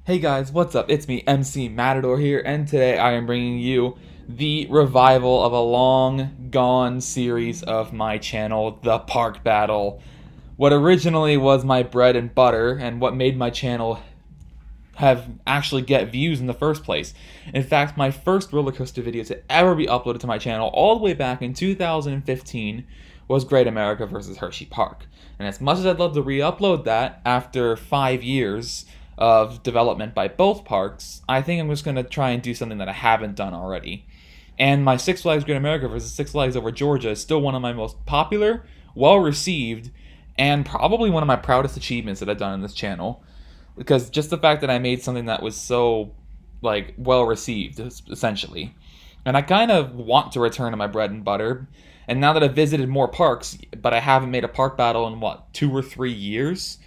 Hey guys, what's up? It's me, MC Matador here, and today I am bringing you the revival of a long gone series of my channel, The Park Battle. What originally was my bread and butter, and what made my channel have actually get views in the first place. In fact, my first roller coaster video to ever be uploaded to my channel, all the way back in 2015, was Great America vs. Hershey Park. And as much as I'd love to re-upload that after 5 years of development by both parks, I think I'm just going to try and do something that I haven't done already. And my Six Flags Great America vs. Six Flags Over Georgia is still one of my most popular, well received, and probably one of my proudest achievements that I've done on this channel, because just the fact that I made something that was so well received, essentially. And I kind of want to return to my bread and butter. And now that I've visited more parks, but I haven't made a park battle in 2 or 3 years,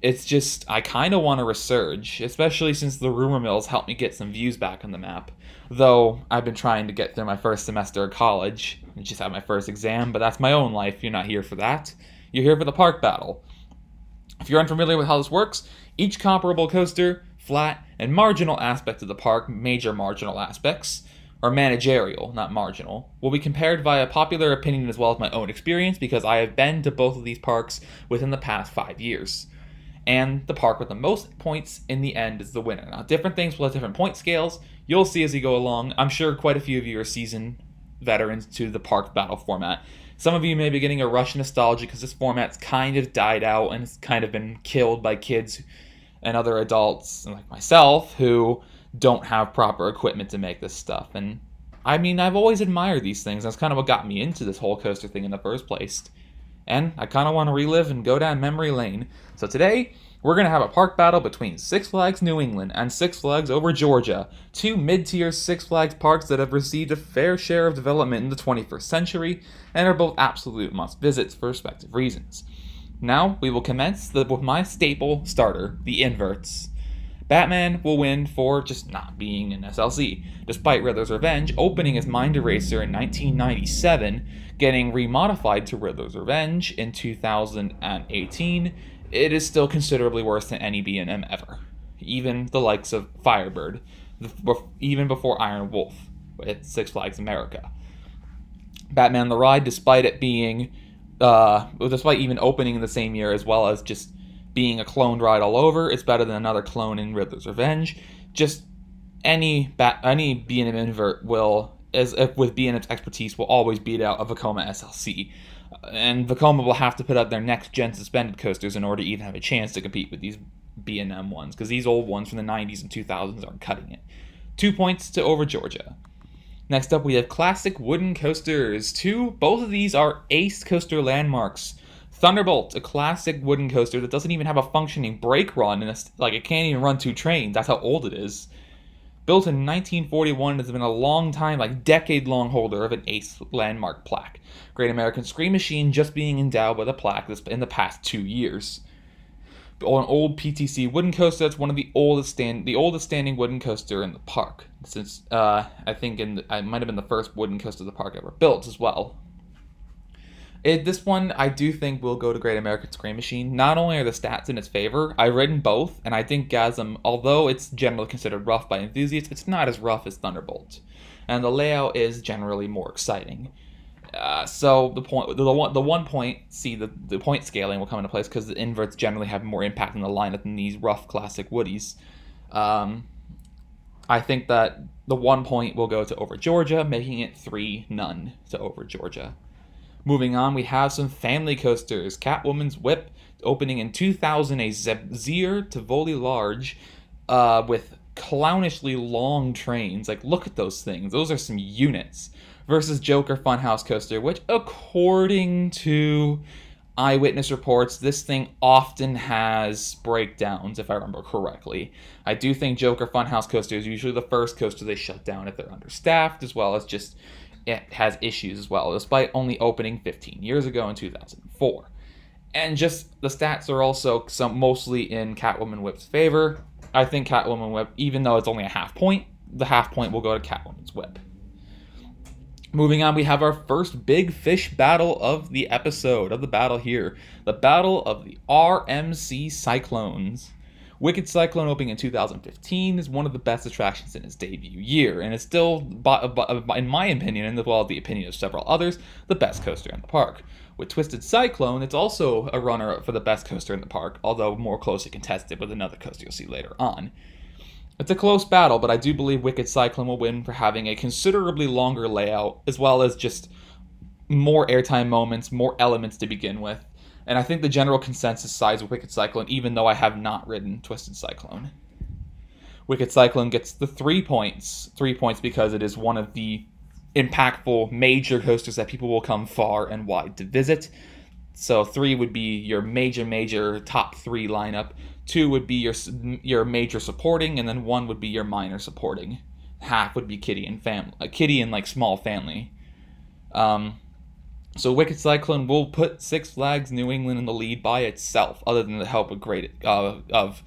it's just I kind of want to resurge, especially since the rumor mills helped me get some views back on the map. Though I've been trying to get through my first semester of college and just had my first exam, but that's my own life. You're not here for that. You're here for the park battle. If you're unfamiliar with how this works, each comparable coaster, flat, and marginal aspect of the park, major marginal aspects, or managerial, not marginal, will be compared via popular opinion as well as my own experience because I have been to both of these parks within the past 5 years. And the park with the most points in the end is the winner. Now, different things will have different point scales. You'll see as you go along. I'm sure quite a few of you are seasoned veterans to the park battle format. Some of you may be getting a rush of nostalgia because this format's kind of died out and it's kind of been killed by kids and other adults like myself who don't have proper equipment to make this stuff. And I mean, I've always admired these things. That's kind of what got me into this whole coaster thing in the first place. And I kind of want to relive and go down memory lane. So today, we're going to have a park battle between Six Flags New England and Six Flags Over Georgia, two mid-tier Six Flags parks that have received a fair share of development in the 21st century and are both absolute must-visits for respective reasons. Now, we will commence with my staple starter, the inverts. Batman will win for just not being an SLC, despite Riddler's Revenge opening as Mind Eraser in 1997, getting remodified to Riddler's Revenge in 2018. It is still considerably worse than any B&M ever, even the likes of Firebird, even before Iron Wolf at Six Flags America. Batman the Ride, despite even opening in the same year as well as just being a cloned ride all over, it's better than another clone in Riddler's Revenge. Just any B&M invert will, as if with B&M's expertise, will always beat out a Vekoma SLC. And Vekoma will have to put out their next-gen suspended coasters in order to even have a chance to compete with these B&M ones, because these old ones from the 90s and 2000s aren't cutting it. 2 points to Over Georgia. Next up, we have classic wooden coasters. Both of these are ace coaster landmarks. Thunderbolt, a classic wooden coaster that doesn't even have a functioning brake run, and it can't even run two trains. That's how old it is. Built in 1941, it has been a long time, decade-long holder of an ace landmark plaque. Great American Scream Machine just being endowed with a plaque in the past 2 years. An old PTC wooden coaster that's one of the oldest standing wooden coaster in the park. Since I think it might have been the first wooden coaster the park ever built as well. This one, I do think, will go to Great American Scream Machine. Not only are the stats in its favor, I've ridden both, and I think Gasm, although it's generally considered rough by enthusiasts, it's not as rough as Thunderbolt. And the layout is generally more exciting. So the point scaling will come into place because the inverts generally have more impact in the lineup than these rough classic woodies. I think that the 1 point will go to Over Georgia, making it 3-0 to Over Georgia. Moving on, we have some family coasters. Catwoman's Whip, opening in 2000, a Zephyr Tivoli Large with clownishly long trains. Look at those things. Those are some units. Versus Joker Funhouse Coaster, which, according to eyewitness reports, this thing often has breakdowns, if I remember correctly. I do think Joker Funhouse Coaster is usually the first coaster they shut down if they're understaffed, as well as just it has issues as well, despite only opening 15 years ago in 2004. And just the stats are also mostly in Catwoman Whip's favor. I think Catwoman Whip, even though it's only a half point, the half point will go to Catwoman's Whip. Moving on, we have our first big fish battle of the episode, of the battle here. The Battle of the RMC Cyclones. Wicked Cyclone opening in 2015 is one of the best attractions in its debut year, and it's still, in my opinion, and as well as the opinion of several others, the best coaster in the park. With Twisted Cyclone, it's also a runner-up for the best coaster in the park, although more closely contested with another coaster you'll see later on. It's a close battle, but I do believe Wicked Cyclone will win for having a considerably longer layout, as well as just more airtime moments, more elements to begin with. And I think the general consensus sides with Wicked Cyclone, even though I have not ridden Twisted Cyclone. Wicked Cyclone gets the 3 points. 3 points because it is one of the impactful major coasters that people will come far and wide to visit. So 3 would be your major top 3 lineup. 2 would be your major supporting, and then 1 would be your minor supporting. Half would be Kitty and like small family. So Wicked Cyclone will put Six Flags New England in the lead by itself, other than the help of of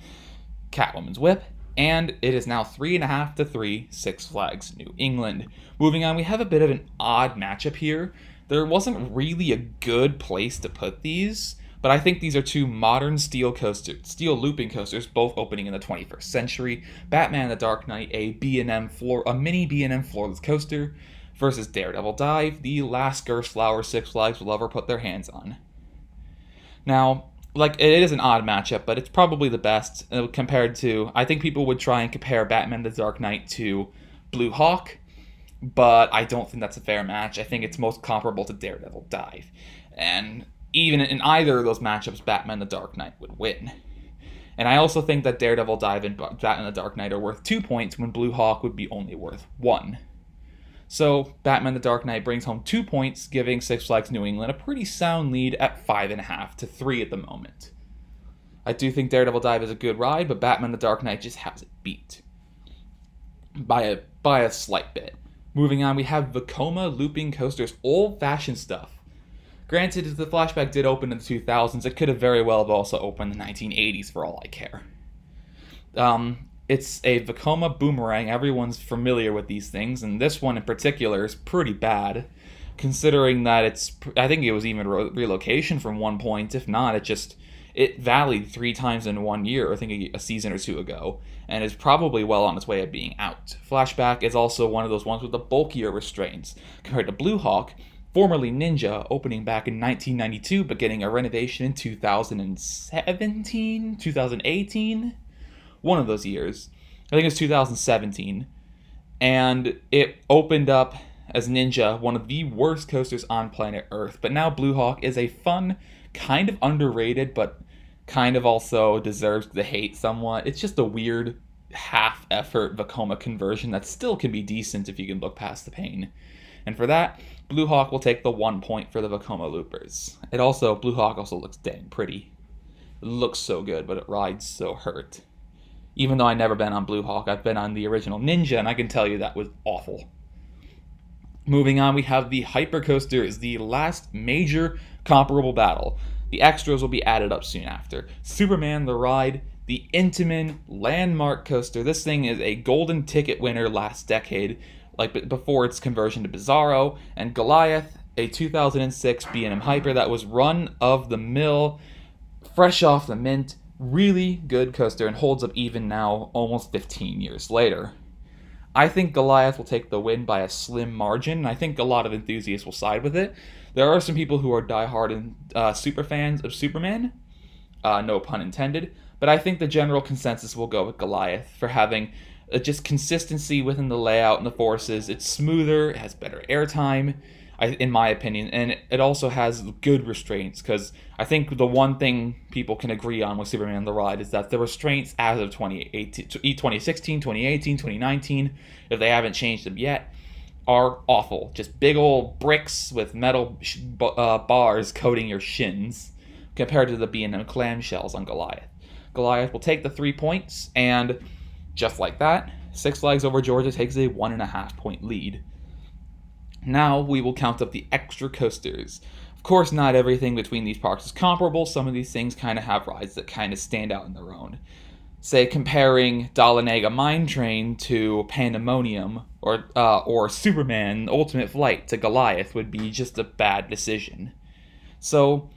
Catwoman's Whip. And it is now 3.5-3 Six Flags New England. Moving on, we have a bit of an odd matchup here. There wasn't really a good place to put these, but I think these are two modern steel looping coasters, both opening in the 21st century. Batman the Dark Knight, a mini B&M floorless coaster, versus Daredevil Dive, the last Gerstlauer Six Flags will ever put their hands on. Now, it is an odd matchup, but it's probably the best compared to... I think people would try and compare Batman the Dark Knight to Blue Hawk, but I don't think that's a fair match. I think it's most comparable to Daredevil Dive. And even in either of those matchups, Batman the Dark Knight would win. And I also think that Daredevil Dive and Batman the Dark Knight are worth 2 points when Blue Hawk would be only worth 1. So, Batman the Dark Knight brings home 2 points, giving Six Flags New England a pretty sound lead at 5.5-3 at the moment. I do think Daredevil Dive is a good ride, but Batman the Dark Knight just has it beat by a slight bit. Moving on, we have Vekoma Looping Coasters, old-fashioned stuff. Granted, if the Flashback did open in the 2000s, it could have very well have also opened in the 1980s for all I care. It's a Vekoma Boomerang. Everyone's familiar with these things, and this one in particular is pretty bad, considering that I think it was even relocation from one point. If not, it valleyed 3 times in 1 year, I think a season or 2 ago, and is probably well on its way of being out. Flashback is also one of those ones with the bulkier restraints, compared to Blue Hawk, formerly Ninja, opening back in 1992, but getting a renovation in 2018? One of those years. I think it was 2017. And it opened up as Ninja, one of the worst coasters on planet Earth. But now Blue Hawk is a fun, kind of underrated, but kind of also deserves the hate somewhat. It's just a weird half-effort Vekoma conversion that still can be decent if you can look past the pain. And for that, Blue Hawk will take the 1 point for the Vekoma Loopers. Blue Hawk also looks dang pretty. It looks so good, but it rides so hurt. Even though I've never been on Blue Hawk, I've been on the original Ninja, and I can tell you that was awful. Moving on, we have the Hypercoaster is the last major comparable battle. The extras will be added up soon after. Superman the Ride, the Intamin landmark coaster. This thing is a golden ticket winner last decade, before its conversion to Bizarro, and Goliath, a 2006 B&M Hyper that was run of the mill, fresh off the mint. Really good coaster and holds up even now, almost 15 years later. I think Goliath will take the win by a slim margin, and I think a lot of enthusiasts will side with it. There are some people who are diehard super fans of Superman, no pun intended, but I think the general consensus will go with Goliath for having just consistency within the layout and the forces. It's smoother, it has better airtime, in my opinion, and it also has good restraints, because I think the one thing people can agree on with Superman the Ride is that the restraints as of 2016, 2018, 2019, if they haven't changed them yet, are awful. Just big old bricks with metal bars coating your shins, compared to the B&M clamshells on Goliath. Goliath will take the 3 points, and just like that, Six Flags Over Georgia takes a 1.5 point lead. Now we will count up the extra coasters. Of course, not everything between these parks is comparable. Some of these things kind of have rides that kind of stand out on their own. Say, comparing Dahlonega Mine Train to Pandemonium, or Superman Ultimate Flight to Goliath would be just a bad decision. So,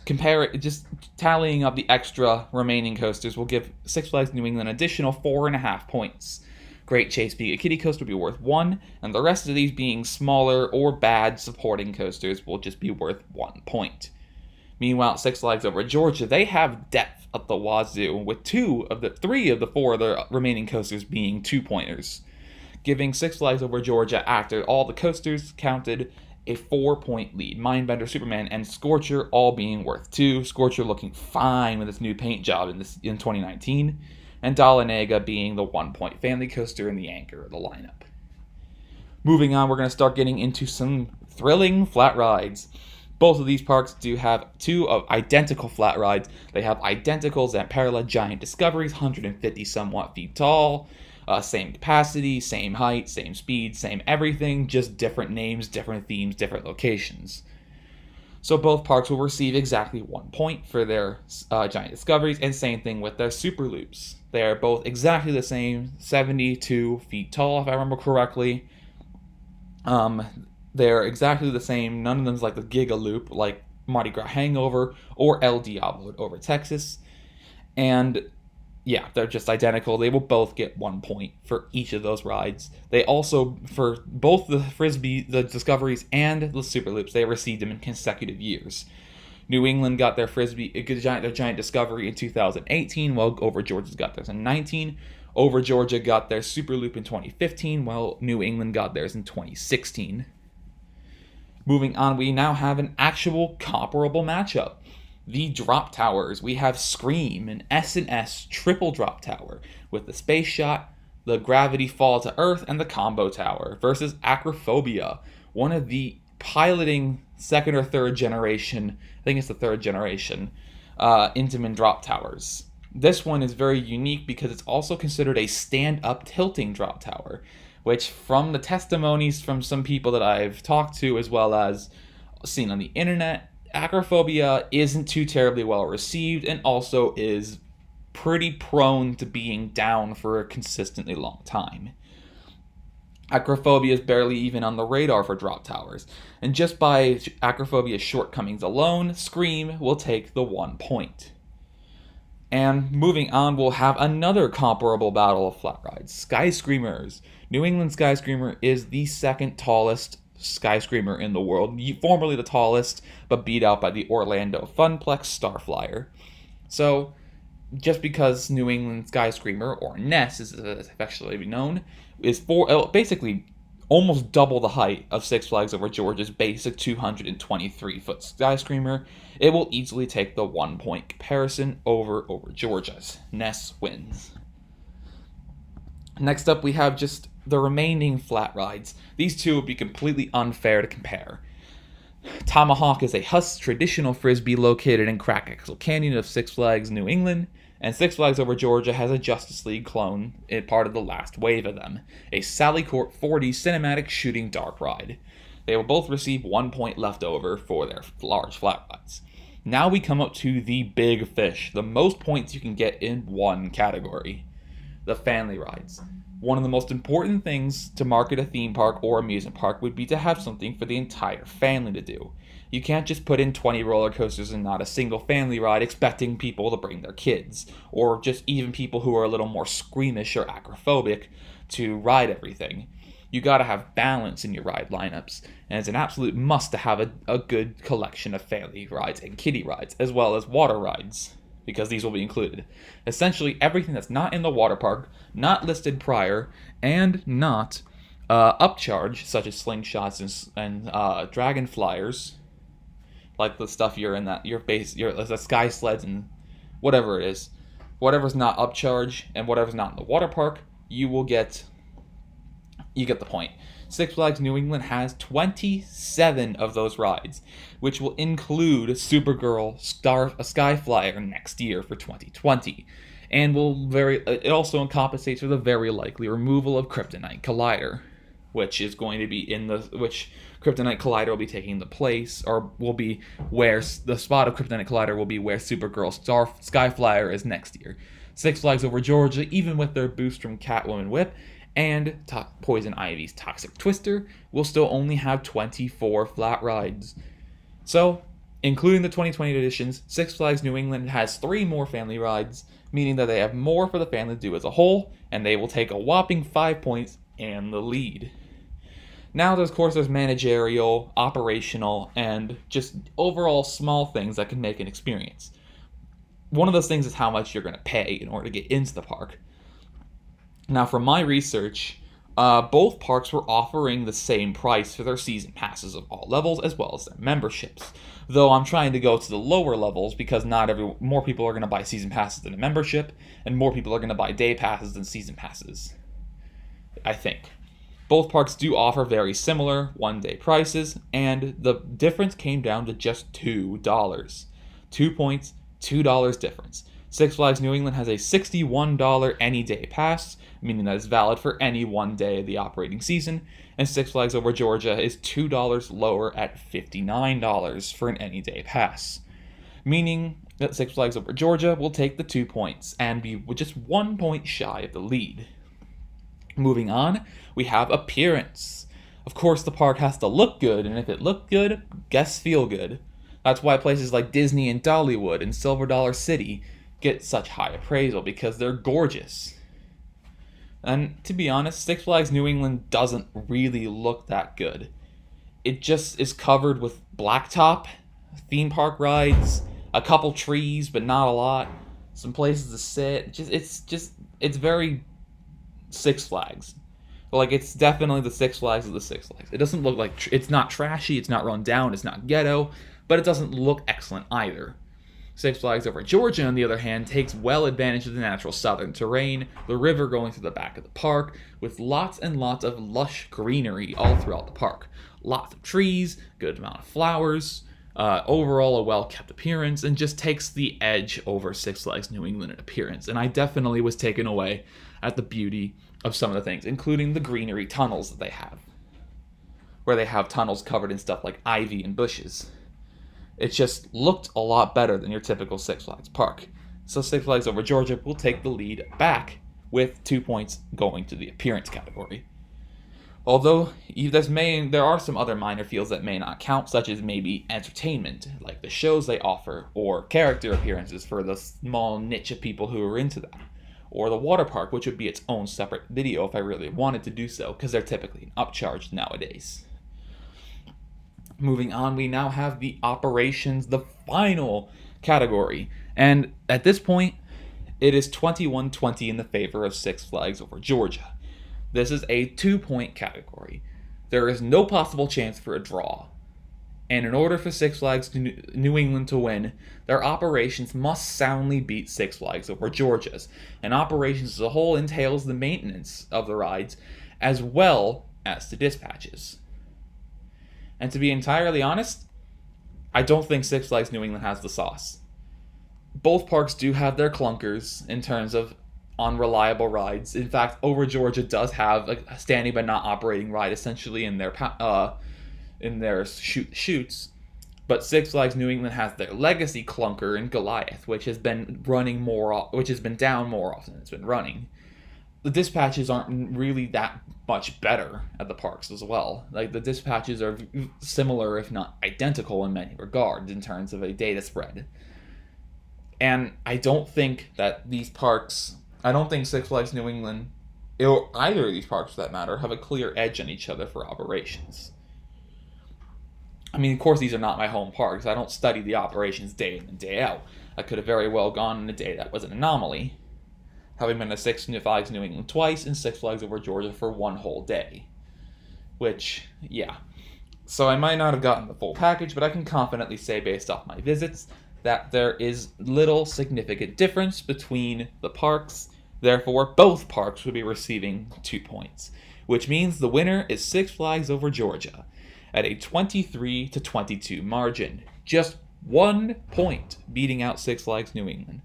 compare it, just tallying up the extra remaining coasters will give Six Flags New England an additional 4.5 points. Great Chase being a kiddie coaster will be worth 1, and the rest of these being smaller or bad supporting coasters will just be worth 1 point. Meanwhile, Six Flags Over Georgia, they have depth at the wazoo, with 3 of the 4 of the remaining coasters being 2-pointers, giving Six Flags Over Georgia, after all the coasters counted, a 4-point lead. Mindbender, Superman, and Scorcher all being worth 2. Scorcher looking fine with its new paint job in 2019, and Dahlonega being the 1-point family coaster and the anchor of the lineup. Moving on, we're going to start getting into some thrilling flat rides. Both of these parks do have 2 of identical flat rides. They have identical Zamperla Giant Discoveries, 150 somewhat feet tall, same capacity, same height, same speed, same everything, just different names, different themes, different locations. So both parks will receive exactly 1 point for their Giant Discoveries, and same thing with their Super Loops. They are both exactly the same, 72 feet tall, if I remember correctly. They're exactly the same. None of them is like the Giga Loop, like Mardi Gras Hangover or El Diablo over Texas. And yeah, they're just identical. They will both get 1 point for each of those rides. They also, for both the Frisbee, the Discoveries, and the Super Loops, they received them in consecutive years. New England got their Giant Discovery in 2018, while Over Georgia's got theirs in 2019. Over Georgia got their Super Loop in 2015, while New England got theirs in 2016. Moving on, we now have an actual comparable matchup. The drop towers. We have Scream, an S&S triple drop tower with the Space Shot, the Gravity Fall to Earth, and the Combo Tower versus Acrophobia, one of the piloting second or third generation, I think it's the third generation, Intamin drop towers. This one is very unique because it's also considered a stand-up tilting drop tower, which from the testimonies from some people that I've talked to as well as seen on the internet, Acrophobia isn't too terribly well received and also is pretty prone to being down for a consistently long time. Acrophobia is barely even on the radar for drop towers, and just by Acrophobia's shortcomings alone, Scream will take the 1 point. And moving on, we'll have another comparable battle of flat rides, Skyscreamers. New England Skyscreamer is the second tallest Skyscreamer in the world, formerly the tallest, but beat out by the Orlando Funplex Starflyer. So, just because New England Skyscreamer, or NES as it's affectionately known, is basically almost double the height of Six Flags Over Georgia's basic 223-foot Skyscreamer, it will easily take the 1 point comparison over Georgia's. NES wins. Next up, we have just the remaining flat rides. These two would be completely unfair to compare. Tomahawk is a Huss traditional frisbee located in Crackle Canyon of Six Flags New England, and Six Flags Over Georgia has a Justice League clone, part of the last wave of them, a Sally Court 40 cinematic shooting dark ride. They will both receive 1 point left over for their large flat rides. Now we come up to the big fish, the most points you can get in one category, the family rides. One of the most important things to market a theme park or amusement park would be to have something for the entire family to do. You can't just put in 20 roller coasters and not a single family ride expecting people to bring their kids, or just even people who are a little more squeamish or acrophobic to ride everything. You gotta have balance in your ride lineups, and it's an absolute must to have a good collection of family rides and kiddie rides, as well as water rides, because these will be included. Essentially everything that's not in the water park, not listed prior, and not upcharge, such as slingshots and dragon flyers, like the stuff you're in that the sky sleds and whatever it is. Whatever's not upcharge and whatever's not in the water park, you get the point. Six Flags New England has 27 of those rides, which will include Supergirl Skyflyer next year for 2020, and it also compensates for the very likely removal of Kryptonite Collider, which is going to be which Kryptonite Collider will be taking the place, or will be where the spot of Kryptonite Collider will be where Supergirl Skyflyer is next year. Six Flags Over Georgia, even with their boost from Catwoman Whip and Poison Ivy's Toxic Twister, will still only have 24 flat rides. So, Including the 2020 editions, Six Flags New England has 3 more family rides, meaning that they have more for the family to do as a whole, and they will take a whopping 5 points and the lead. Now, of course, there's managerial, operational, and just overall small things that can make an experience. One of those things is how much you're going to pay in order to get into the park. Now, from my research, both parks were offering the same price for their season passes of all levels as well as their memberships. Though I'm trying to go to the lower levels because more people are going to buy season passes than a membership, and more people are going to buy day passes than season passes, I think. Both parks do offer very similar one-day prices, and the difference came down to just $2. 2 points, $2 difference. Six Flags New England has a $61 any day pass, meaning that it's valid for any one day of the operating season, and Six Flags Over Georgia is $2 lower at $59 for an any day pass, meaning that Six Flags Over Georgia will take the 2 points and be just 1 point shy of the lead. Moving on, we have appearance. Of course, the park has to look good, and if it looked good, guests feel good. That's why places like Disney and Dollywood and Silver Dollar City get such high appraisal, because they're gorgeous. And to be honest, Six Flags New England doesn't really look that good. It just is covered with blacktop, theme park rides, a couple trees, but not a lot, some places to sit. It's very Six Flags. Like, it's definitely the Six Flags of the Six Flags. It doesn't look like, it's not trashy, it's not run down, it's not ghetto, but it doesn't look excellent either. Six Flags Over Georgia, on the other hand, takes well advantage of the natural southern terrain, the river going through the back of the park, with lots and lots of lush greenery all throughout the park. Lots of trees, good amount of flowers, overall a well-kept appearance, and just takes the edge over Six Flags New England in appearance. And I definitely was taken away at the beauty of some of the things, including the greenery tunnels that they have, where they have tunnels covered in stuff like ivy and bushes. It just looked a lot better than your typical Six Flags park. So Six Flags Over Georgia will take the lead back, with 2 points going to the appearance category. Although there are some other minor fields that may not count, such as maybe entertainment, like the shows they offer, or character appearances for the small niche of people who are into that, or the water park, which would be its own separate video if I really wanted to do so, because they're typically upcharged nowadays. Moving on, we now have the operations, the final category. And at this point, it is 21-20 in the favor of Six Flags Over Georgia. This is a 2-point category. There is no possible chance for a draw. And in order for Six Flags New England to win, their operations must soundly beat Six Flags Over Georgia's. And operations as a whole entails the maintenance of the rides, as well as the dispatches. And to be entirely honest, I don't think Six Flags New England has the sauce. Both parks do have their clunkers in terms of unreliable rides. In fact, Over Georgia does have a standing but not operating ride essentially in their shoots. But Six Flags New England has their legacy clunker in Goliath, which has been down more often than it's been running. The dispatches aren't really that much better at the parks as well. Like, the dispatches are similar, if not identical, in many regards in terms of a data spread. And I don't think that Six Flags New England, or either of these parks for that matter, have a clear edge on each other for operations. I mean, of course, these are not my home parks. I don't study the operations day in and day out. I could have very well gone on a day that was an anomaly, having been to Six Flags New England twice and Six Flags Over Georgia for one whole day. Which, yeah. So I might not have gotten the full package, but I can confidently say, based off my visits, that there is little significant difference between the parks. Therefore, both parks would be receiving 2 points, which means the winner is Six Flags Over Georgia at a 23-22 margin. Just 1 point beating out Six Flags New England.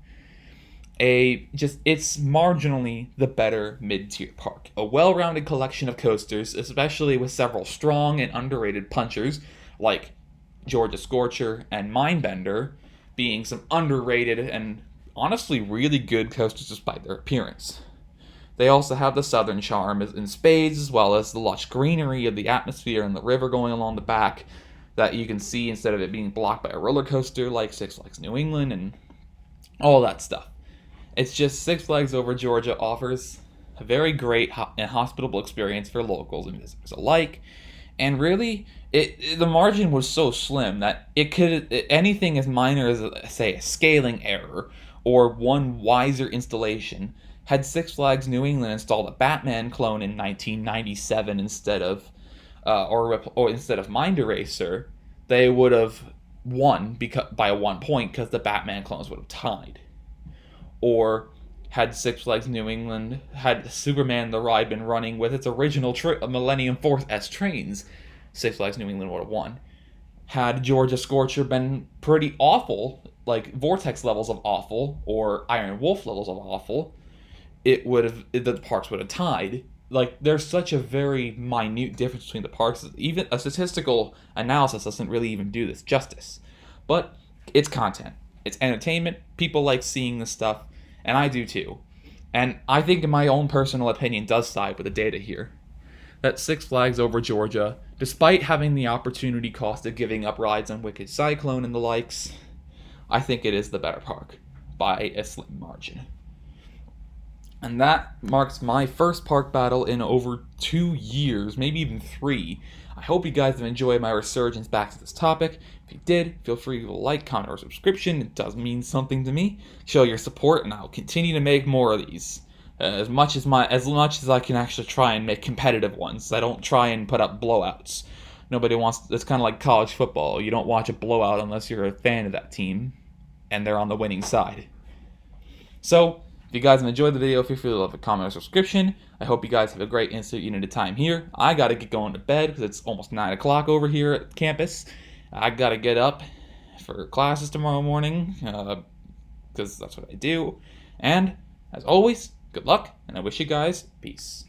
It's marginally the better mid-tier park. A well-rounded collection of coasters, especially with several strong and underrated punchers, like Georgia Scorcher and Mindbender, being some underrated and honestly really good coasters despite their appearance. They also have the southern charm in spades, as well as the lush greenery of the atmosphere and the river going along the back, that you can see instead of it being blocked by a roller coaster like Six Flags New England and all that stuff. It's just Six Flags Over Georgia offers a very great and hospitable experience for locals and visitors alike. And really, the margin was so slim that it could anything as minor as say a scaling error or one wiser installation. Had Six Flags New England installed a Batman clone in 1997 instead of instead of Mind Eraser, they would have won by 1 point because the Batman clones would have tied. Or had Six Flags New England had Superman the Ride been running with its original Millennium Force S trains, Six Flags New England would have won. Had Georgia Scorcher been pretty awful, like Vortex levels of awful or Iron Wolf levels of awful, the parks would have tied. Like, there's such a very minute difference between the parks. Even a statistical analysis doesn't really even do this justice. But it's content. It's entertainment. People like seeing this stuff, and I do too. And I think, in my own personal opinion, does side with the data here. That Six Flags Over Georgia, despite having the opportunity cost of giving up rides on Wicked Cyclone and the likes, I think it is the better park by a slim margin. And that marks my first park battle in over 2 years, maybe even 3. I hope you guys have enjoyed my resurgence back to this topic. If you did, feel free to like, comment, or subscription. It does mean something to me. Show your support, and I'll continue to make more of these. As much as I can actually try and make competitive ones. I don't try and put up blowouts. Nobody wants. It's kind of like college football. You don't watch a blowout unless you're a fan of that team, and they're on the winning side. So, if you guys have enjoyed the video, feel free to leave a comment or subscription. I hope you guys have a great insert unit of time here. I gotta get going to bed because it's almost 9 o'clock over here at campus. I gotta get up for classes tomorrow morning because that's what I do. And, as always, good luck, and I wish you guys peace.